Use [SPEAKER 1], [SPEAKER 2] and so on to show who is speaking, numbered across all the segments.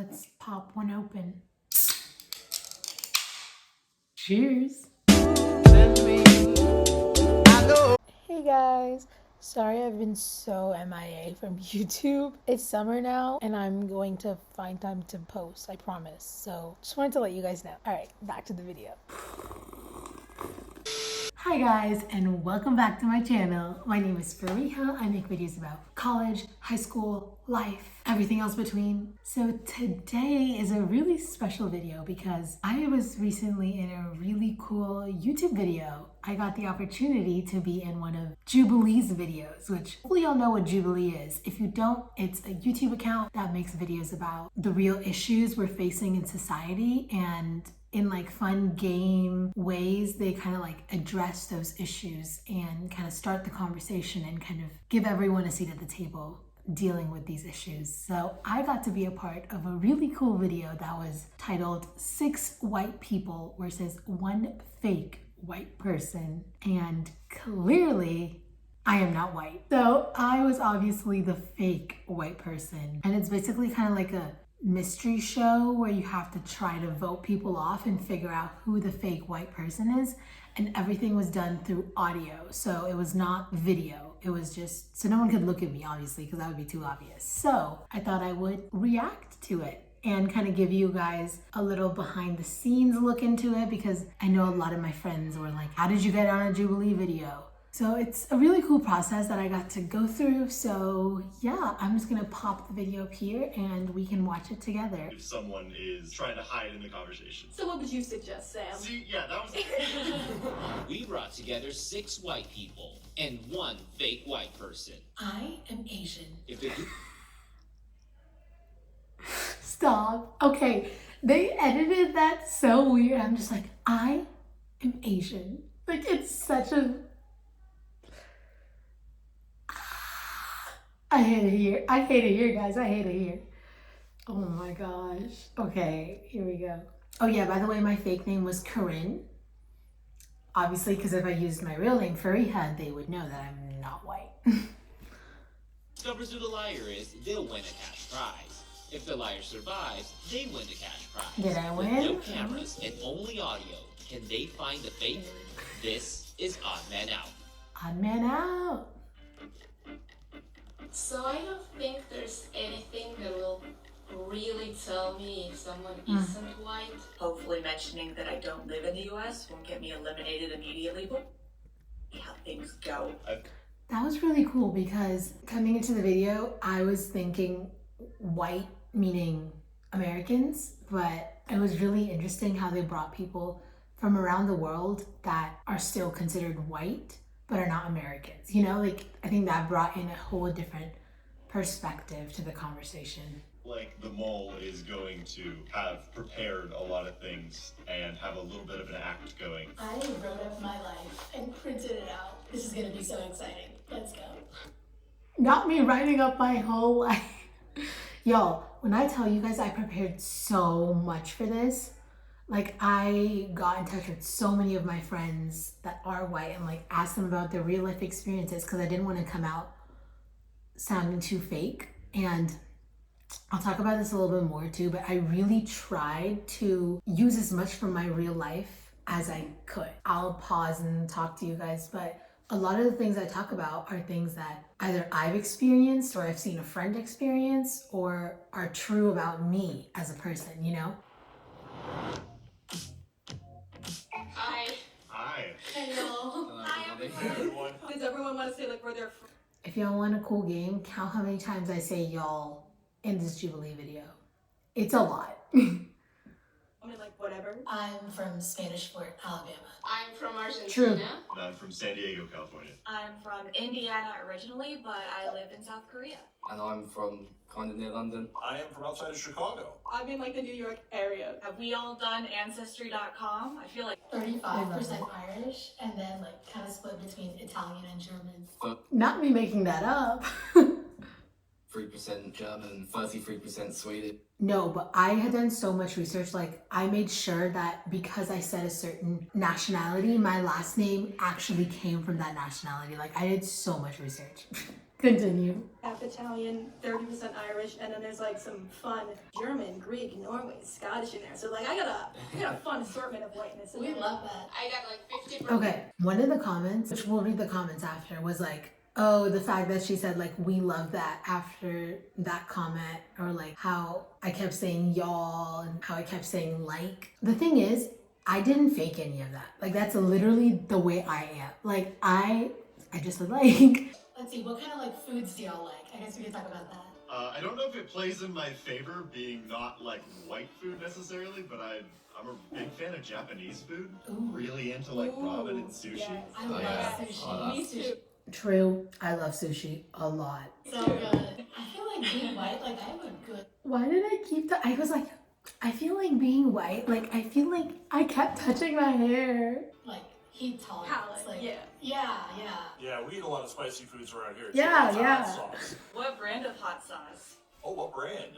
[SPEAKER 1] Let's pop one open. Cheers. Hey guys, sorry I've been so MIA from YouTube. It's summer now and I'm going to find time to post, I promise. So just wanted to let you guys know. All right, back to the video. Hi guys, and welcome back to my channel. My name is Fariha. I make videos about college, high school, life, everything else between. So today is a really special video because I was recently in a really cool YouTube video. I got the opportunity to be in one of Jubilee's videos, which hopefully y'all know what Jubilee is. If you don't, it's a YouTube account that makes videos about the real issues we're facing in society, and in like fun game ways, they kind of like address those issues and kind of start the conversation and kind of give everyone a seat at the table dealing with these issues. So I got to be a part of a really cool video that was titled 6 White People versus 1 Fake White Person. And clearly I am not white. So I was obviously the fake white person. And it's basically kind of like a mystery show where you have to try to vote people off and figure out who the fake white person is, and everything was done through audio, so it was not video. It was just so no one could look at me, obviously, because that would be too obvious. So I thought I would react to it and kind of give you guys a little behind the scenes look into it, because I know a lot of my friends were like, how did you get on a Jubilee video? So it's a really cool process that I got to go through. So yeah, I'm just gonna pop the video up here and we can watch it together.
[SPEAKER 2] If someone is trying to hide in the conversation.
[SPEAKER 3] So what would you suggest, Sam?
[SPEAKER 2] See, yeah, that was
[SPEAKER 4] We brought together 6 white people and 1 fake white person.
[SPEAKER 1] I am Asian.
[SPEAKER 4] If it
[SPEAKER 1] Stop. Okay, they edited that so weird. I'm just like, I am Asian. Like, it's such a... I hate it here. I hate it here, guys. I hate it here. Oh my gosh. Okay, here we go. Oh yeah, by the way, my fake name was Corinne. Obviously, because if I used my real name, Fariha, they would know that I'm not white.
[SPEAKER 4] discovers who the liar is, they'll win a cash prize. If the liar survives, they win the cash prize.
[SPEAKER 1] Did I
[SPEAKER 4] With
[SPEAKER 1] win?
[SPEAKER 4] no cameras and only audio, can they find the fake? This is Odd Man Out.
[SPEAKER 1] Odd Man Out.
[SPEAKER 3] So I don't think there's anything that will really tell me if someone isn't white.
[SPEAKER 5] Hopefully mentioning that I don't live in the US won't get me eliminated immediately, but see how things go.
[SPEAKER 1] That was really cool because coming into the video, I was thinking white meaning Americans, but it was really interesting how they brought people from around the world that are still considered white but are not Americans. You know, like I think that brought in a whole different perspective to the conversation.
[SPEAKER 2] like the mole is going to have prepared a lot of things and have a little bit of an act going.
[SPEAKER 1] I wrote up my life and printed it out. This is gonna be so exciting. Let's go. Not me writing up my whole life. Y'all, when I tell you guys I prepared so much for this, like I got in touch with so many of my friends that are white and like asked them about their real life experiences because I didn't want to come out sounding too fake. And I'll talk about this a little bit more too, but I really tried to use as much from my real life as I could. I'll pause and talk to you guys, but a lot of the things I talk about are things that either I've experienced or I've seen a friend experience or are true about me as a person, you know?
[SPEAKER 3] Hi.
[SPEAKER 2] Hi.
[SPEAKER 3] Hello. Hi,
[SPEAKER 2] Everyone.
[SPEAKER 3] Does everyone want to say like where they're from?
[SPEAKER 1] If y'all want a cool game, count how many times I say y'all in this Jubilee video. It's a lot.
[SPEAKER 3] I mean, like whatever.
[SPEAKER 1] I'm from Spanish Fort, Alabama.
[SPEAKER 3] I'm from Argentina.
[SPEAKER 1] True.
[SPEAKER 2] And I'm from San Diego, California.
[SPEAKER 5] I'm from Indiana originally, but I live in South Korea.
[SPEAKER 6] And I'm from kind of near London.
[SPEAKER 7] I am from outside of Chicago.
[SPEAKER 3] I'm in like the New York area.
[SPEAKER 5] Have we all done Ancestry.com? I feel like
[SPEAKER 1] 35% Irish, and then like kind of split between Italian and German. Not me making that up.
[SPEAKER 6] 3% German, 33% Swedish.
[SPEAKER 1] No, but I had done so much research. Like I made sure that because I said a certain nationality, my last name actually came from that nationality. Like I did so much research. Continue.
[SPEAKER 7] half Italian, 30% Irish, and then there's like some fun German, Greek, Norway, Scottish in there. So like I got a fun assortment of whiteness.
[SPEAKER 3] We love that. I got like 50%.
[SPEAKER 1] Okay, one of the comments, which we'll read the comments after, was like, oh, the fact that she said like we love that after that comment, or like how I kept saying y'all and how I kept saying like. The thing is, I didn't fake any of that. Like that's literally the way I am. Like I just said like. Let's see, what kind of like foods do y'all like? I guess we could talk about that.
[SPEAKER 2] I don't know if it plays in my favor being not like white food necessarily, but I'm a big fan of Japanese food.
[SPEAKER 1] Ooh.
[SPEAKER 2] Really into like ramen and sushi.
[SPEAKER 7] Yes.
[SPEAKER 1] I love sushi.
[SPEAKER 7] Me too.
[SPEAKER 1] True, I love sushi a lot.
[SPEAKER 3] So good. I feel like being white, like I have a good.
[SPEAKER 1] Why did I keep that? I was like, I feel like being white, like I feel like I kept touching my hair.
[SPEAKER 3] Like heat tolerance.
[SPEAKER 7] Palate,
[SPEAKER 3] Like,
[SPEAKER 7] yeah.
[SPEAKER 3] Yeah.
[SPEAKER 8] Yeah, we eat a lot of spicy foods around here.
[SPEAKER 1] Yeah,
[SPEAKER 8] too.
[SPEAKER 1] yeah.
[SPEAKER 8] Hot sauce.
[SPEAKER 5] What brand of hot sauce?
[SPEAKER 8] Oh, what brand?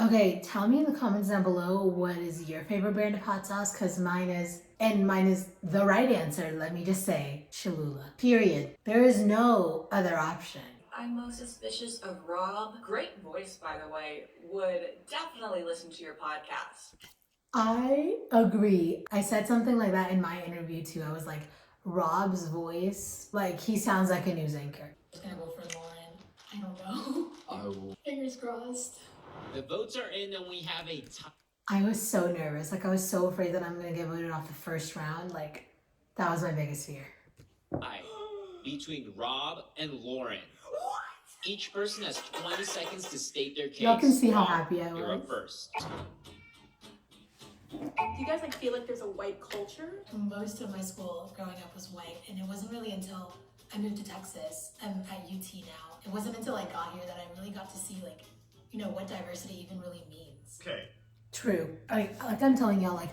[SPEAKER 1] Okay, tell me in the comments down below what is your favorite brand of hot sauce, because mine is the right answer, let me just say, Cholula. Period. There is no other option.
[SPEAKER 5] I'm most suspicious of Rob. Great voice, by the way. Would definitely listen to your podcast.
[SPEAKER 1] I agree. I said something like that in my interview too. I was like, Rob's voice, like he sounds like a news anchor.
[SPEAKER 3] I'm just gonna go for Lauren. I don't know.
[SPEAKER 6] I will.
[SPEAKER 3] Fingers crossed.
[SPEAKER 4] The votes are in and we have a tie
[SPEAKER 1] I was so nervous. Like I was so afraid that I'm gonna get voted off the first round. Like that was my biggest fear.
[SPEAKER 4] between Rob and Lauren. Each person has 20 seconds to state their case.
[SPEAKER 1] Y'all can see how
[SPEAKER 4] Rob,
[SPEAKER 1] happy I
[SPEAKER 4] you're
[SPEAKER 1] was.
[SPEAKER 4] up first.
[SPEAKER 7] Do you guys like feel like there's a white culture?
[SPEAKER 3] Most of my school growing up was white, and it wasn't really until I moved to Texas. I'm at UT now. It wasn't until I got here that I really got to see, like, you know, what diversity even really means.
[SPEAKER 2] Okay.
[SPEAKER 1] True. Like I'm telling y'all, like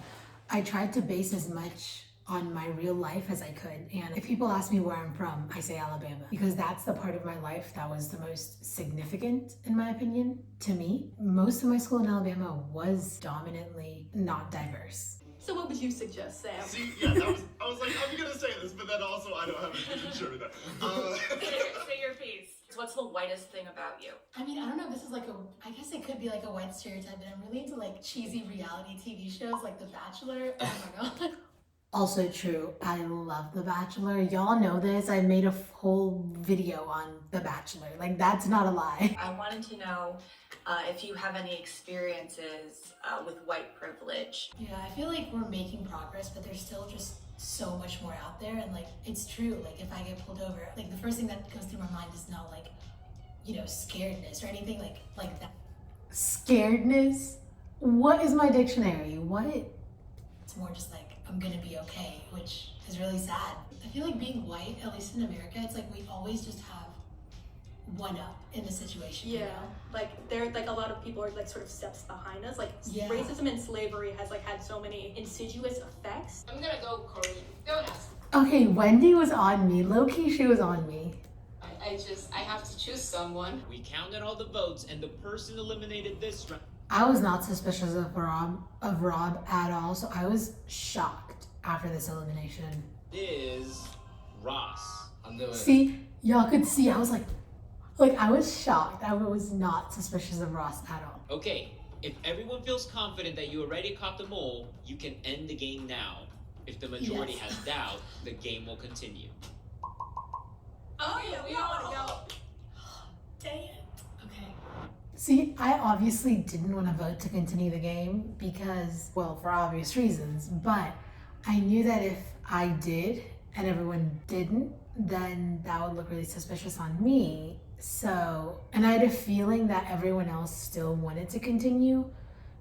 [SPEAKER 1] I tried to base as much on my real life as I could. And if people ask me where I'm from, I say Alabama, because that's the part of my life that was the most significant, in my opinion, to me. Most of my school in Alabama was dominantly not diverse.
[SPEAKER 7] So what would you suggest, Sam?
[SPEAKER 2] See, yeah, I was like, I'm gonna say this, but then also I don't have anything to show me that.
[SPEAKER 5] Say your piece. What's the whitest thing about you?
[SPEAKER 3] I mean, I don't know if this is like I guess it could be like a white stereotype, but I'm really into like cheesy reality TV shows like The Bachelor. Oh my god.
[SPEAKER 1] Also true, I love The Bachelor. Y'all know this. I made a whole video on The Bachelor. Like, that's not a lie.
[SPEAKER 5] I wanted to know if you have any experiences with white privilege.
[SPEAKER 3] Yeah, I feel like we're making progress, but there's still just so much more out there. And like, it's true. Like, if I get pulled over, like the first thing that goes through my mind is not like, you know, scaredness or anything like that.
[SPEAKER 1] Scaredness? What is my dictionary? What?
[SPEAKER 3] It's more just like, I'm gonna be okay, which is really sad. I feel like being white, at least in America, it's like we always just have one up in the situation.
[SPEAKER 7] Yeah,
[SPEAKER 3] You know?
[SPEAKER 7] like there, like a lot of people are like sort of steps behind us. Like
[SPEAKER 3] Yeah.
[SPEAKER 7] racism and slavery has like had so many insidious effects.
[SPEAKER 3] I'm gonna go Korean. Go ask.
[SPEAKER 1] Okay, Wendy was on me. Low-key, she was on me.
[SPEAKER 3] I have to choose someone.
[SPEAKER 4] We counted all the votes, and the person eliminated this round
[SPEAKER 1] I was not suspicious of Rob at all, so I was shocked after this elimination.
[SPEAKER 4] is Ross.
[SPEAKER 6] I knew it.
[SPEAKER 1] See, y'all could see, I was like I was shocked. I was not suspicious of Ross at all.
[SPEAKER 4] Okay, if everyone feels confident that you already caught the mole, you can end the game now. If the majority
[SPEAKER 3] Yes.
[SPEAKER 4] has doubt, the game will continue.
[SPEAKER 7] Oh yeah, we don't want to go.
[SPEAKER 3] Dang it. Okay.
[SPEAKER 1] See, I obviously didn't want to vote to continue the game because, well, for obvious reasons, but I knew that if I did and everyone didn't, then that would look really suspicious on me. So, and I had a feeling that everyone else still wanted to continue.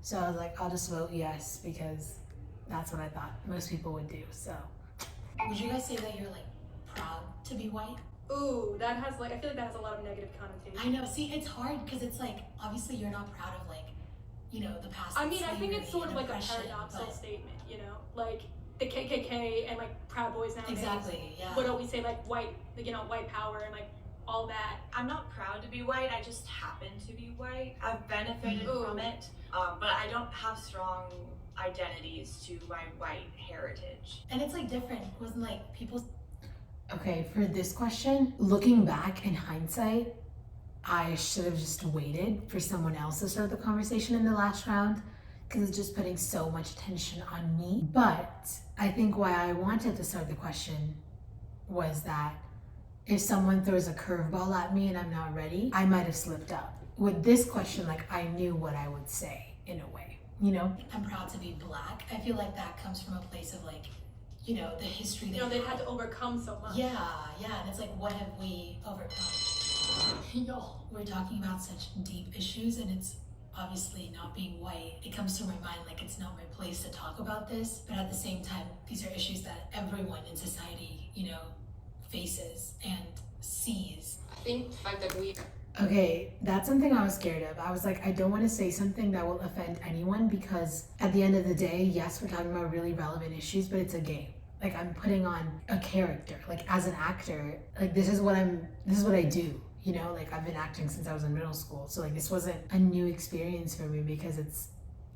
[SPEAKER 1] So I was like, I'll just vote yes because that's what I thought most people would do. So,
[SPEAKER 3] Would you guys say that you're like proud to be white?
[SPEAKER 7] Ooh, that has like I feel like that has a lot of negative connotations.
[SPEAKER 3] I know. See, it's hard because it's like obviously you're not proud of like, you know, the past.
[SPEAKER 7] I mean, I think it's
[SPEAKER 3] slavery
[SPEAKER 7] sort of
[SPEAKER 3] and
[SPEAKER 7] like a
[SPEAKER 3] oppression,
[SPEAKER 7] paradoxical
[SPEAKER 3] but-
[SPEAKER 7] statement, you know, like the KKK and like Proud Boys nowadays.
[SPEAKER 3] Exactly. Yeah.
[SPEAKER 7] Would always say like white, you know, white power and like all that.
[SPEAKER 5] I'm not proud to be white, I just happen to be white. I've benefited
[SPEAKER 7] Ooh.
[SPEAKER 5] from it, but I don't have strong identities to my white heritage.
[SPEAKER 3] And it's like different. It wasn't like people.
[SPEAKER 1] Okay, for this question, looking back in hindsight, I should have just waited for someone else to start the conversation in the last round because it's just putting so much attention on me. But I think why I wanted to start the question was that if someone throws a curveball at me and I'm not ready, I might have slipped up. With this question, like, I knew what I would say in a way, you know?
[SPEAKER 3] I'm proud to be Black. I feel like that comes from a place of like, you know, the history
[SPEAKER 7] You know, they had to overcome so much.
[SPEAKER 3] Yeah, and it's like, what have we overcome? Y'all, we're talking about such deep issues, and it's obviously not being white. It comes to my mind like it's not my place to talk about this, but at the same time, these are issues that everyone in society, you know, faces and sees.
[SPEAKER 9] I think the fact that we
[SPEAKER 1] Okay, that's something I was scared of. I was like, I don't want to say something that will offend anyone because at the end of the day, yes, we're talking about really relevant issues, but it's a game. Like, I'm putting on a character. Like, as an actor, like, this is what I do. You know, like, I've been acting since I was in middle school. So like, this wasn't a new experience for me because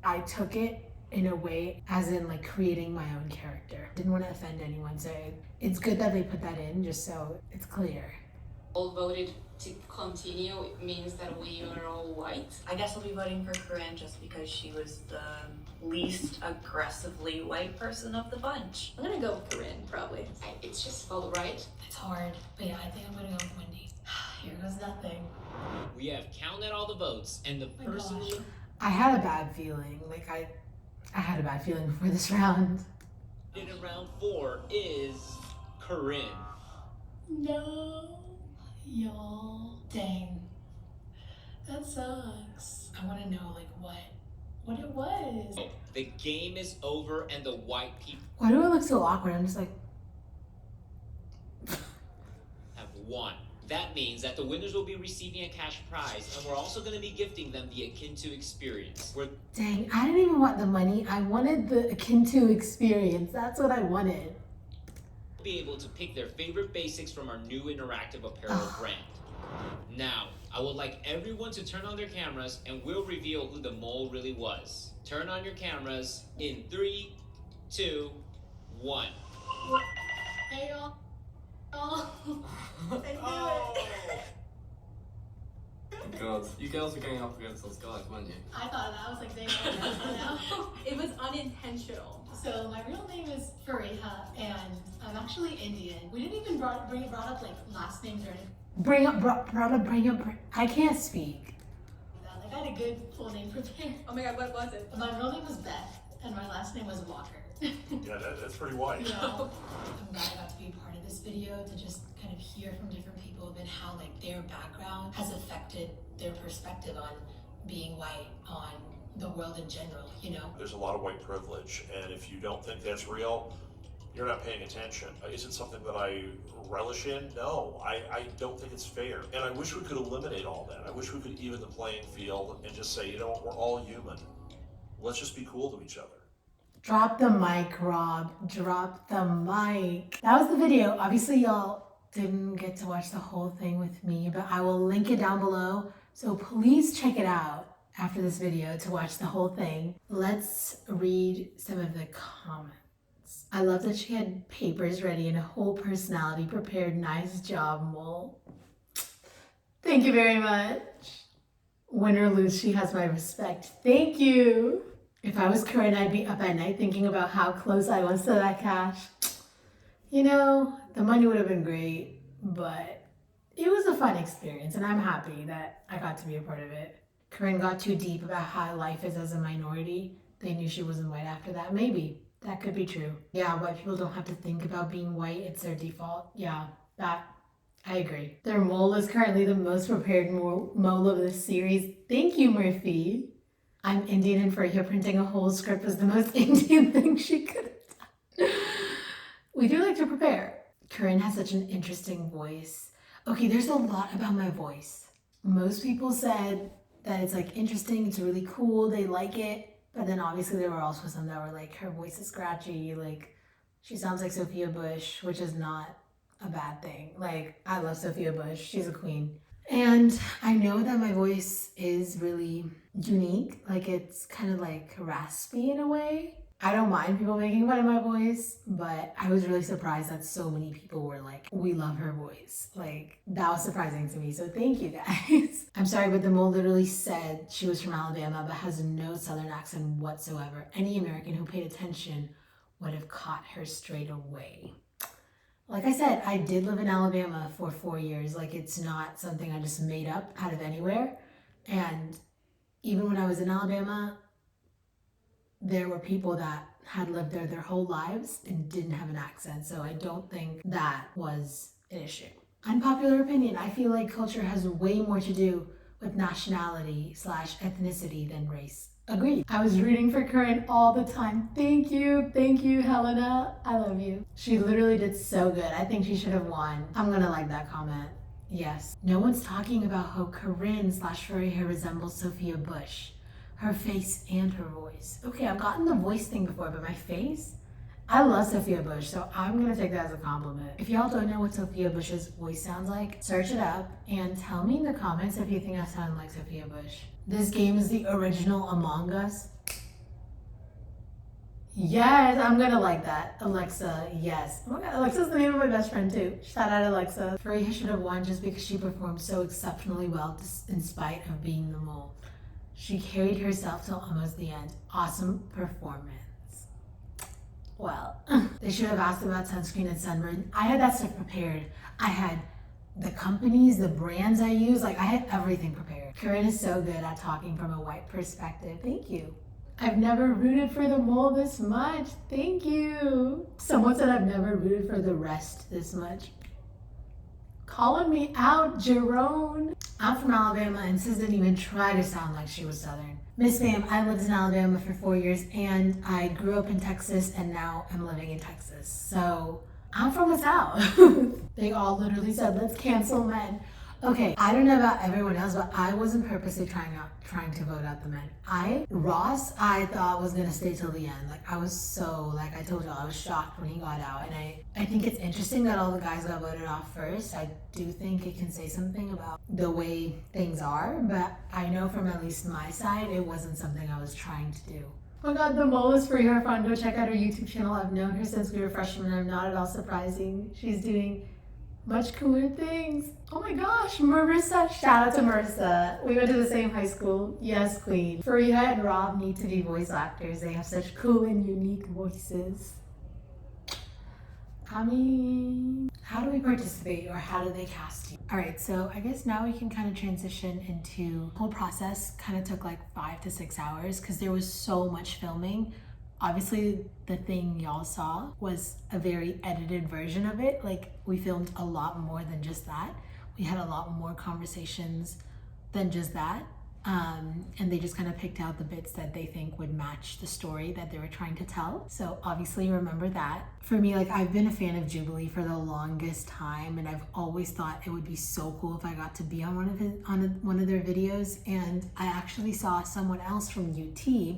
[SPEAKER 1] I took it in a way as in like creating my own character. Didn't want to offend anyone. So it's good that they put that in just so it's clear.
[SPEAKER 9] all voted to continue, it means that we are all white.
[SPEAKER 5] I guess I'll be voting for Corinne just because she was the least aggressively white person of the bunch.
[SPEAKER 7] I'm gonna go with Corinne, probably.
[SPEAKER 9] It's just felt right.
[SPEAKER 3] It's hard, but yeah, I think I'm gonna go with Wendy. Here goes nothing.
[SPEAKER 4] We have counted all the votes, and the
[SPEAKER 3] my
[SPEAKER 4] person
[SPEAKER 3] gosh.
[SPEAKER 4] who
[SPEAKER 1] I had a bad feeling. Like, I had a bad feeling before this round.
[SPEAKER 4] did in round 4 is Corinne.
[SPEAKER 3] No, y'all. Dang. That sucks. I want to know like what it was.
[SPEAKER 4] The game is over, and the white people
[SPEAKER 1] Why do I look so awkward? I'm just like,
[SPEAKER 4] have won. That means that the winners will be receiving a cash prize, and we're also going to be gifting them the Akin to experience. We're
[SPEAKER 1] dang, I didn't even want the money. I wanted the akin to experience. That's what I wanted.
[SPEAKER 4] be able to pick their favorite basics from our new interactive apparel brand. Now, I would like everyone to turn on their cameras, and we'll reveal who the mole really was. Turn on your cameras in 3, 2, 1.
[SPEAKER 3] Hey y'all. Oh.
[SPEAKER 6] God, you girls were going up against those guys, weren't you?
[SPEAKER 3] I thought that. I was like, dang, now.
[SPEAKER 7] It was unintentional.
[SPEAKER 3] So my real name is Fariha, and I'm actually Indian. We didn't even brought up like last names or anything
[SPEAKER 1] Bring up. I can't speak.
[SPEAKER 3] like that. Like I had a good full name prepared.
[SPEAKER 7] Oh my god, what was it?
[SPEAKER 3] My real name was Beth, and my last name was Walker.
[SPEAKER 8] Yeah, that's pretty white.
[SPEAKER 3] You know, I'm glad I got to be a part of this video to just kind of hear from different people and how like their background has affected their perspective on being white, on the world in general, you know?
[SPEAKER 8] There's a lot of white privilege, and if you don't think that's real, you're not paying attention. Is it something that I relish in? No, I don't think it's fair. And I wish we could eliminate all that. I wish we could even the playing field and just say, you know what, we're all human. Let's just be cool to each other.
[SPEAKER 1] Drop the mic, Rob. Drop the mic. That was the video. Obviously, y'all didn't get to watch the whole thing with me, but I will link it down below. So please check it out after this video to watch the whole thing. Let's read some of the comments. I love that she had papers ready and a whole personality prepared. Nice job, Mole. Thank you very much. Win or lose, she has my respect. Thank you. If I was Corinne, I'd be up at night thinking about how close I was to that cash. You know, the money would have been great, but it was a fun experience, and I'm happy that I got to be a part of it. Corinne got too deep about how life is as a minority. They knew she wasn't white after that. Maybe. That could be true. Yeah, white people don't have to think about being white. It's their default. Yeah, that, I agree. Their mole is currently the most prepared mole of this series. Thank you, Murphy. I'm Indian, and Fariha printing a whole script was the most Indian thing she could have done. We do like to prepare. Corinne has such an interesting voice. Okay, there's a lot about my voice. Most people said that it's like interesting, it's really cool, they like it. But then obviously there were also some that were like, her voice is scratchy, like she sounds like Sophia Bush, which is not a bad thing. Like, I love Sophia Bush, she's a queen. And I know that my voice is really unique, like it's kind of like raspy in a way. I don't mind people making fun of my voice, but I was really surprised that so many people were like, we love her voice. Like, that was surprising to me. So thank you guys. I'm sorry, but the mole literally said she was from Alabama, but has no Southern accent whatsoever. Any American who paid attention would have caught her straight away. Like I said, I did live in Alabama for 4 years. Like, it's not something I just made up out of anywhere. And even when I was in Alabama, there were people that had lived there their whole lives and didn't have an accent. So I don't think that was an issue. Unpopular opinion, I feel like culture has way more to do with nationality / ethnicity than race. Agreed. I was rooting for Corinne all the time. Thank you, Helena. I love you. She literally did so good. I think she should have won. I'm gonna like that comment. Yes. No one's talking about how Corinne / furry hair resembles Sophia Bush. Her face and her voice. Okay, I've gotten the voice thing before, but my face? I love Sophia Bush, so I'm gonna take that as a compliment. If y'all don't know what Sophia Bush's voice sounds like, search it up and tell me in the comments if you think I sound like Sophia Bush. This game is the original Among Us. Yes, I'm gonna like that. Alexa, yes. Oh my God, Alexa's the name of my best friend too. Shout out Alexa. Freya should have won just because she performed so exceptionally well in spite of being the mole. She carried herself till almost the end. Awesome performance. Well, they should have asked about sunscreen and sunburn. I had that stuff prepared. I had the companies, the brands I use, like I had everything prepared. Corinne is so good at talking from a white perspective. Thank you. I've never rooted for the mole this much. Thank you. Someone said I've never rooted for the rest this much. Calling me out, Jerome. I'm from Alabama and Sis didn't even try to sound like she was Southern. Miss Ma'am, I lived in Alabama for 4 years and I grew up in Texas and now I'm living in Texas. So I'm from the South. They all literally said, let's cancel men. Okay, I don't know about everyone else, but I wasn't purposely trying to vote out the men. Ross, I thought was gonna stay till the end. Like I was so, like I told y'all, I was shocked when he got out. And I think it's interesting that all the guys got voted off first. I do think it can say something about the way things are, but I know from at least my side, it wasn't something I was trying to do. Oh my God, the mole is free. Her fun. Go check out her YouTube channel. I've known her since we were freshmen. I'm not at all surprising. She's doing much cooler things. Oh my gosh, Marissa. Shout out to Marissa. We went to the same high school. Yes, queen. Freya and Rob need to be voice actors. They have such cool and unique voices. I mean, how do we participate or how do they cast you? All right, so I guess now we can kind of transition into the whole process. Kind of took like 5 to 6 hours because there was so much filming. Obviously, the thing y'all saw was a very edited version of it. Like, we filmed a lot more than just that. We had a lot more conversations than just that. And they just kind of picked out the bits that they think would match the story that they were trying to tell. So obviously remember that. For me, like I've been a fan of Jubilee for the longest time and I've always thought it would be so cool if I got to be on one of their videos. And I actually saw someone else from UT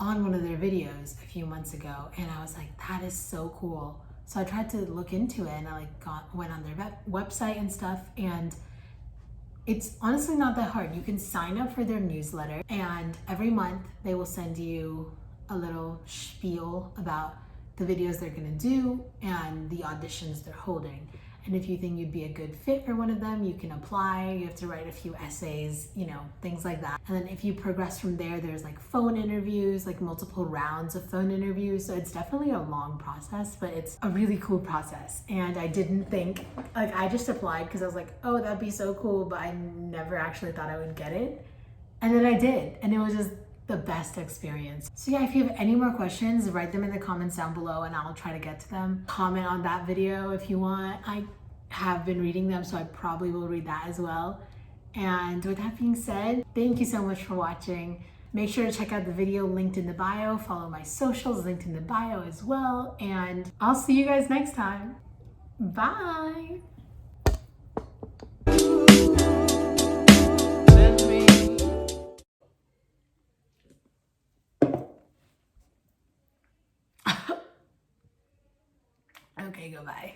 [SPEAKER 1] on one of their videos a few months ago and I was like, that is so cool. So I tried to look into it and I went on their website and stuff, and it's honestly not that hard. You can sign up for their newsletter and every month they will send you a little spiel about the videos they're gonna do and the auditions they're holding. And if you think you'd be a good fit for one of them, you can apply. You have to write a few essays, you know, things like that. And then if you progress from there, there's like phone interviews, like multiple rounds of phone interviews. So it's definitely a long process, but it's a really cool process. And I didn't think, like I just applied because I was like, oh, that'd be so cool, but I never actually thought I would get it. And then I did, and it was just the best experience. So yeah, if you have any more questions, write them in the comments down below and I'll try to get to them. Comment on that video if you want. I have been reading them, so I probably will read that as well. And with that being said, thank you so much for watching. Make sure to check out the video linked in the bio. Follow my socials linked in the bio as well. And I'll see you guys next time. Bye. Okay, goodbye.